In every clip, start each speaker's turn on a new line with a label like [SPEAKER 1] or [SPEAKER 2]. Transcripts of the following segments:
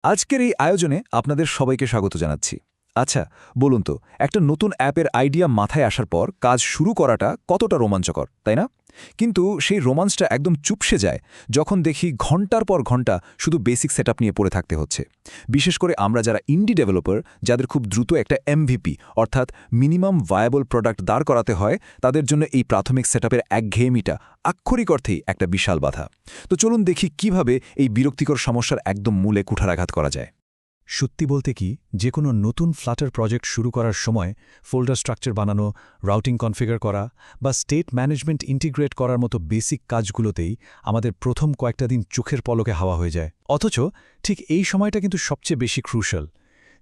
[SPEAKER 1] আজকের এই আয়োজনে আপনাদের সবাইকে স্বাগত জানাচ্ছি। আচ্ছা, বলুন তো, একটা নতুন অ্যাপের আইডিয়া মাথায় আসার পর কাজ শুরু করাটা কতটা রোমাঞ্চকর, তাই না? কিন্তু সেই রোমাঞ্চটা একদম চুপসে যায় যখন দেখি ঘন্টার পর ঘন্টা শুধু বেসিক সেটআপ নিয়ে পড়ে থাকতে হচ্ছে। বিশেষ করে আমরা যারা ইন্ডি ডেভেলপার, যাদের খুব দ্রুত একটা এমভিপি অর্থাৎ মিনিমাম ভায়াবল প্রোডাক্ট দাঁড় করাতে হয়, তাদের জন্য এই প্রাথমিক সেটআপের একঘেয়েমিটা আক্ষরিক অর্থেই একটা বিশাল বাধা। তো চলুন দেখি কিভাবে এই বিরক্তিকর সমস্যার একদম মূলে কুঠারাঘাত করা যায়।
[SPEAKER 2] সত্যি বলতে কি, যে কোনো নতুন ফ্লাটার প্রজেক্ট শুরু করার সময় ফোল্ডার স্ট্রাকচার বানানো, রাউটিং কনফিগার করা বা স্টেট ম্যানেজমেন্ট ইন্টিগ্রেট করার মতো বেসিক কাজগুলোতেই আমাদের প্রথম কয়েকটা দিন চোখের পলকে হাওয়া হয়ে যায়। অথচ ঠিক এই সময়টা কিন্তু সবচেয়ে বেশি ক্রুশাল।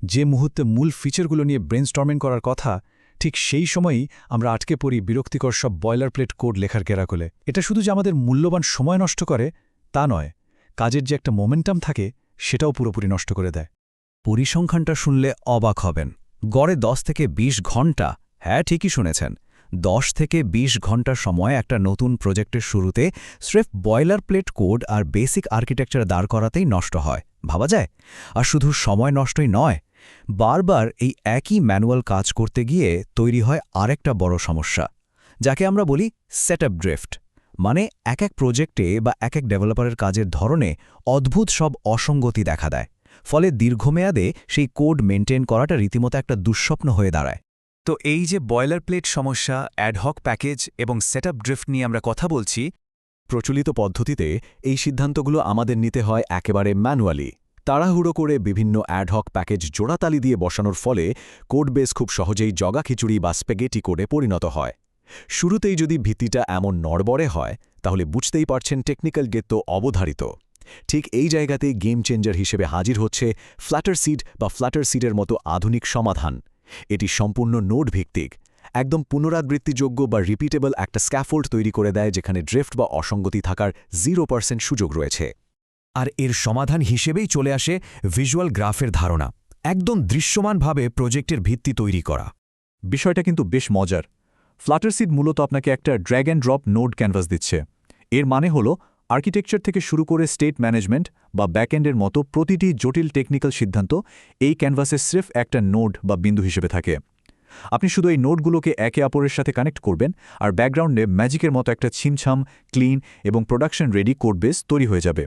[SPEAKER 2] যে মুহূর্তে মূল ফিচারগুলো নিয়ে ব্রেনস্টর্মিং করার কথা, ঠিক সেই সময়ই আমরা আটকে পড়ি বিরক্তিকর সব বয়লার প্লেট কোড লেখার কেরাকলে। এটা শুধু যে আমাদের মূল্যবান সময় নষ্ট করে তা নয়, কাজের যে একটা মোমেন্টাম থাকে সেটাও পুরোপুরি নষ্ট করে দেয়।
[SPEAKER 3] পরিসংখ্যানটা শুনলে অবাক হবেন। গড়ে 10 থেকে 20 ঘণ্টা, হ্যাঁ ঠিকই শুনেছেন, 10 থেকে 20 ঘণ্টা সময় একটা নতুন প্রজেক্টের শুরুতে স্রেফ বয়লার প্লেট কোড আর বেসিক আর্কিটেকচার দাঁড় করাতেই নষ্ট হয়। ভাবা যায়? আর শুধু সময় নষ্টই নয়, বারবার এই একই ম্যানুয়াল কাজ করতে গিয়ে তৈরি হয় আরেকটা বড় সমস্যা, যাকে আমরা বলি সেটআপ ড্রিফট। মানে এক প্রজেক্টে বা এক ডেভেলপারের কাজের ধরনে অদ্ভুত সব অসঙ্গতি দেখা দেয়। ফলে দীর্ঘমেয়াদে সেই কোড মেনটেন করাটা রীতিমতো একটা দুঃস্বপ্ন হয়ে দাঁড়ায়।
[SPEAKER 2] তো এই যে বয়লার প্লেট সমস্যা, অ্যাডহক প্যাকেজ এবং সেটআপ ড্রিফট নিয়ে আমরা কথা বলছি, প্রচলিত পদ্ধতিতে এই সিদ্ধান্তগুলো আমাদের নিতে হয় একেবারে ম্যানুয়ালি। তাড়াহুড়ো করে বিভিন্ন অ্যাডহক প্যাকেজ জোড়াতালি দিয়ে বসানোর ফলে কোড বেস খুব সহজেই জগা খিচুড়ি বা স্পেগেটি কোডে পরিণত হয়। শুরুতেই যদি ভিত্তিটা এমন নড়বড়ে হয়, তাহলে বুঝতেই পারছেন টেকনিক্যাল গেট তো অবধারিত। ঠিক এই জায়গাতেই গেম চেঞ্জার হিসেবে হাজির হচ্ছে ফ্ল্যাটার সিড বা ফ্ল্যাটার সিডের মতো আধুনিক সমাধান। এটি সম্পূর্ণ নোড ভিত্তিক, একদম পুনরাবৃত্তিযোগ্য বা রিপিটেবল একটা স্ক্যাফোল্ড তৈরি করে দেয়, যেখানে ড্রিফট বা অসঙ্গতি থাকার 0% সুযোগ রয়েছে।
[SPEAKER 3] আর এর সমাধান হিসেবেই চলে আসে ভিজুয়াল গ্রাফের ধারণা, একদম দৃশ্যমানভাবে প্রজেক্টের ভিত্তি তৈরি করা।
[SPEAKER 1] বিষয়টা কিন্তু বেশ মজার। ফ্লাটার সিড মূলত আপনাকে একটা drag and drop node canvas দিচ্ছে। এর মানে হলো আর্কিটেকচার থেকে শুরু করে স্টেট ম্যানেজমেন্ট বা ব্যাকএন্ডের মতো প্রতিটি জটিল টেকনিক্যাল সিদ্ধান্ত এই ক্যানভাসে স্রেফ একটা নোড বা বিন্দু হিসেবে থাকে। আপনি শুধু এই নোডগুলোকে একে অপরের সাথে কানেক্ট করবেন, আর ব্যাকগ্রাউন্ডে ম্যাজিকের মতো একটা ছিমছাম, ক্লিন এবং প্রোডাকশন রেডি কোড বেস তৈরি হয়ে যাবে।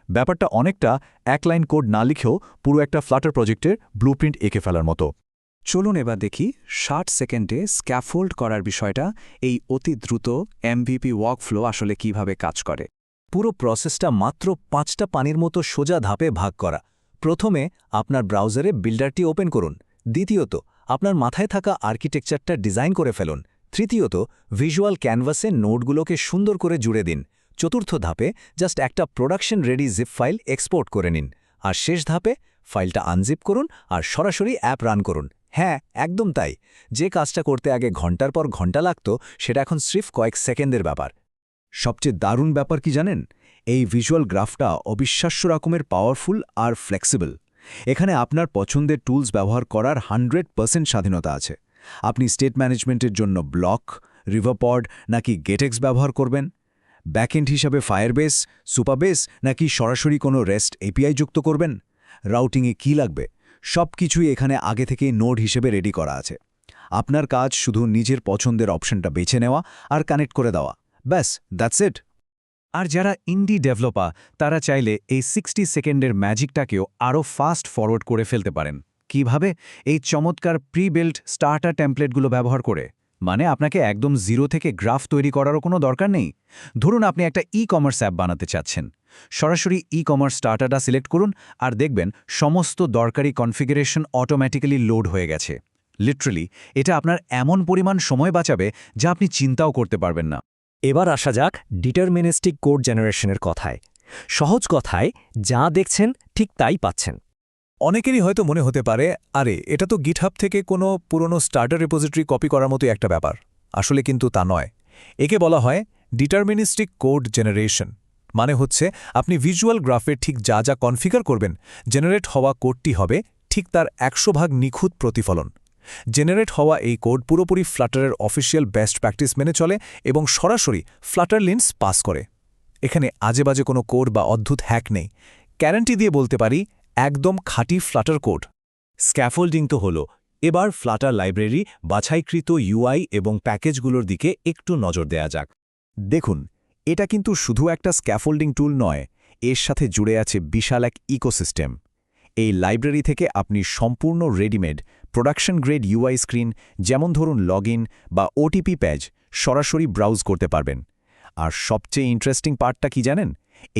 [SPEAKER 1] ব্যাপারটা অনেকটা এক লাইন কোড না লিখেও পুরো একটা ফ্লাটার প্রজেক্টের ব্লুপ্রিন্ট এঁকে ফেলার মতো।
[SPEAKER 4] চলুন এবার দেখি 60 সেকেন্ডে স্ক্যাফোল্ড করার বিষয়টা, এই অতি দ্রুত এমভিপি ওয়ার্কফ্লো আসলে কিভাবে কাজ করে।
[SPEAKER 5] পুরো প্রসেসটা মাত্র 5টা পানির মতো সোজা ধাপে ভাগ করা। প্রথমে আপনার ব্রাউজারে বিল্ডারটি ওপেন করুন। দ্বিতীয়ত, আপনার মাথায় থাকা আর্কিটেকচারটা ডিজাইন করে ফেলুন। তৃতীয়ত, ভিজুয়াল ক্যানভাসে নোডগুলোকে সুন্দর করে জুড়ে দিন। চতুর্থ ধাপে জাস্ট একটা production ready zip file export করে নিন। আর শেষ ধাপে ফাইলটা আনজিপ করুন আর সরাসরি অ্যাপ রান করুন। হ্যাঁ, একদম তাই। যে কাজটা করতে আগে ঘন্টার পর ঘন্টা লাগত, সেটা এখন স্রেফ কয়েক সেকেন্ডের ব্যাপার।
[SPEAKER 1] সবচেয়ে দারুণ ব্যাপার কি জানেন? এই ভিজুয়াল গ্রাফটা অবিশ্বাস্য রকমের পাওয়ারফুল আর ফ্লেক্সিবল। এখানে আপনার পছন্দের টুলস ব্যবহার করার 100% স্বাধীনতা আছে। আপনি স্টেট ম্যানেজমেন্টের জন্য ব্লক, রিভারপড নাকি গেটেক্স ব্যবহার করবেন, ব্যাকএন্ড হিসাবে ফায়ারবেস, সুপারবেস নাকি সরাসরি কোনো রেস্ট এপিআই যুক্ত করবেন, রাউটিংয়ে কী লাগবে, সব কিছুই এখানে আগে থেকেই নোড হিসেবে রেডি করা আছে। আপনার কাজ শুধু নিজের পছন্দের অপশনটা বেছে নেওয়া আর কানেক্ট করে দেওয়া। ব্যাস, দ্যাটস ইট।
[SPEAKER 2] আর যারা ইন্ডি ডেভেলপার, তারা চাইলে এই 60 সেকেন্ডের ম্যাজিকটাকেও আরও ফাস্ট ফরওয়ার্ড করে ফেলতে পারেন। কিভাবে? এই চমৎকার প্রি-বিল্ট স্টার্টার টেমপ্লেটগুলো ব্যবহার করে। মানে আপনাকে একদম জিরো থেকে গ্রাফ তৈরি করারও কোনো দরকার নেই। ধরুন আপনি একটা ই-কমার্স অ্যাপ বানাতে চাচ্ছেন। সরাসরি ই-কমার্স স্টার্টারটা সিলেক্ট করুন আর দেখবেন সমস্ত দরকারি কনফিগারেশন অটোমেটিক্যালি লোড হয়ে গেছে। লিটারালি এটা আপনার এমন পরিমাণ সময় বাঁচাবে যা আপনি চিন্তাও করতে পারবেন না।
[SPEAKER 5] এবার আসা যাক ডিটারমিনিস্টিক কোড জেনারেশনের কথায়। সহজ কথায়, যা দেখছেন ঠিক তাই পাচ্ছেন।
[SPEAKER 2] অনেকেরই হয়তো মনে হতে পারে, আরে এটা তো গিটহাব থেকে কোনো পুরনো স্টার্টার রিপোজিটরি কপি করার মতোই একটা ব্যাপার। আসলে কিন্তু তা নয়। একে বলা হয় ডিটারমিনিস্টিক কোড জেনারেশন। মানে হচ্ছে আপনি ভিজুয়াল গ্রাফের ঠিক যা যা কনফিগার করবেন, জেনারেট হওয়া কোডটি হবে ঠিক তার 100% নিখুঁত প্রতিফলন। জেনারেট হওয়া এই কোড পুরোপুরি ফ্লাটারের অফিসিয়াল বেস্ট প্র্যাকটিস মেনে চলে এবং সরাসরি ফ্লাটার লিন্স পাস করে। এখানে আজেবাজে কোনো কোড বা অদ্ভুত হ্যাক নেই। গ্যারান্টি দিয়ে বলতে পারি
[SPEAKER 5] একদম খাঁটি ফ্লাটার কোড। স্ক্যাফোল্ডিং তো হলো, এবার ফ্লাটার লাইব্রেরি বাছাইকৃত ইউআই এবং প্যাকেজগুলোর দিকে একটু নজর দেয়া যাক।
[SPEAKER 2] দেখুন, এটা কিন্তু শুধু একটা স্ক্যাফোল্ডিং টুল নয়, এর সাথে জুড়ে আছে বিশাল এক ইকোসিস্টেম। এই লাইব্রেরি থেকে আপনি সম্পূর্ণ readymade production grade UI screen, যেমন ধরুন লগইন বা ওটিপি পেজ, সরাসরি ব্রাউজ করতে পারবেন। আর সবচেয়ে ইন্টারেস্টিং পার্টটা কি জানেন?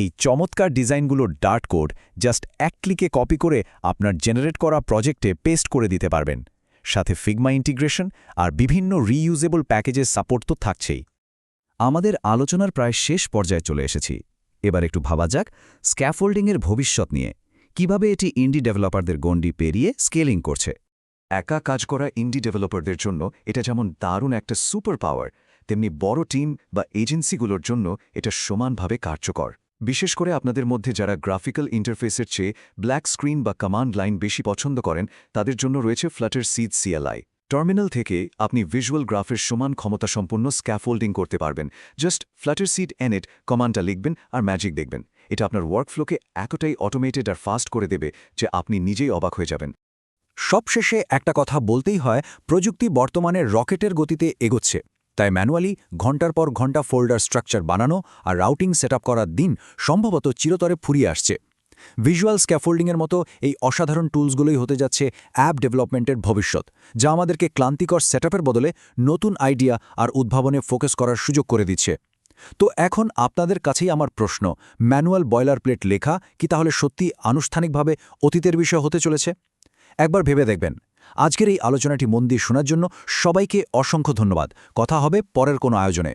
[SPEAKER 2] এই চমৎকার ডিজাইনগুলোর ডার্ট কোড জাস্ট এক ক্লিকে কপি করে আপনার জেনারেট করা প্রজেক্টে পেস্ট করে দিতে পারবেন। সাথে ফিগমা ইন্টিগ্রেশন আর বিভিন্ন রিইউজেবল প্যাকেজের সাপোর্ট তো থাকছেই।
[SPEAKER 3] আমাদের আলোচনার প্রায় শেষ পর্যায়ে চলে এসেছি। এবার একটু ভাবা যাক স্ক্যাফোল্ডিংয়ের ভবিষ্যৎ নিয়ে, কিভাবে এটি ইন্ডি ডেভেলপারদের গণ্ডি পেরিয়ে স্কেলিং করছে।
[SPEAKER 2] একা কাজ করা ইন্ডি ডেভেলপারদের জন্য এটা যেমন দারুণ একটা সুপার পাওয়ার, তেমনি বড় টিম বা এজেন্সিগুলোর জন্য এটা সমানভাবে কার্যকর। বিশেষ করে আপনাদের মধ্যে যারা গ্রাফিক্যাল ইন্টারফেসের চেয়ে ব্ল্যাক স্ক্রিন বা কমান্ড লাইন বেশি পছন্দ করেন, তাদের জন্য রয়েছে ফ্লাটার সিড CLI। টার্মিনাল থেকে আপনি ভিজুয়াল গ্রাফের সমান ক্ষমতাসম্পন্ন স্ক্যাফোল্ডিং করতে পারবেন। জাস্ট ফ্লাটার সিড এনএট কমান্ডটা লিখবেন আর ম্যাজিক দেখবেন। এটা আপনার ওয়ার্কফ্লোকে এতটাই অটোমেটেড আর ফাস্ট করে দেবে যে আপনি নিজেই অবাক হয়ে যাবেন।
[SPEAKER 5] সবশেষে একটা কথা বলতেই হয়, প্রযুক্তি বর্তমানে রকেটের গতিতে এগোচ্ছে। তাই ম্যানুয়ালি ঘন্টার পর ঘন্টা ফোল্ডার স্ট্রাকচার বানানো আর রাউটিং সেটআপ করার দিন সম্ভবত চিরতরে ফুরিয়ে আসছে। ভিজুয়াল স্ক্যাফোল্ডিংয়ের মতো এই অসাধারণ টুলসগুলোই হতে যাচ্ছে অ্যাপ ডেভেলপমেন্টের ভবিষ্যৎ, যা আমাদেরকে ক্লান্তিকর সেটআপের বদলে নতুন আইডিয়া আর উদ্ভাবনে ফোকাস করার সুযোগ করে দিচ্ছে। তো এখন আপনাদের কাছেই আমার প্রশ্ন, ম্যানুয়াল বয়লার প্লেট লেখা কি তাহলে সত্যি আনুষ্ঠানিকভাবে অতীতের বিষয় হতে চলেছে? একবার ভেবে দেখবেন। আজকের এই আলোচনাটি মন দিয়ে শোনার জন্য সবাইকে অসংখ্য ধন্যবাদ। কথা হবে পরের কোনো আয়োজনে।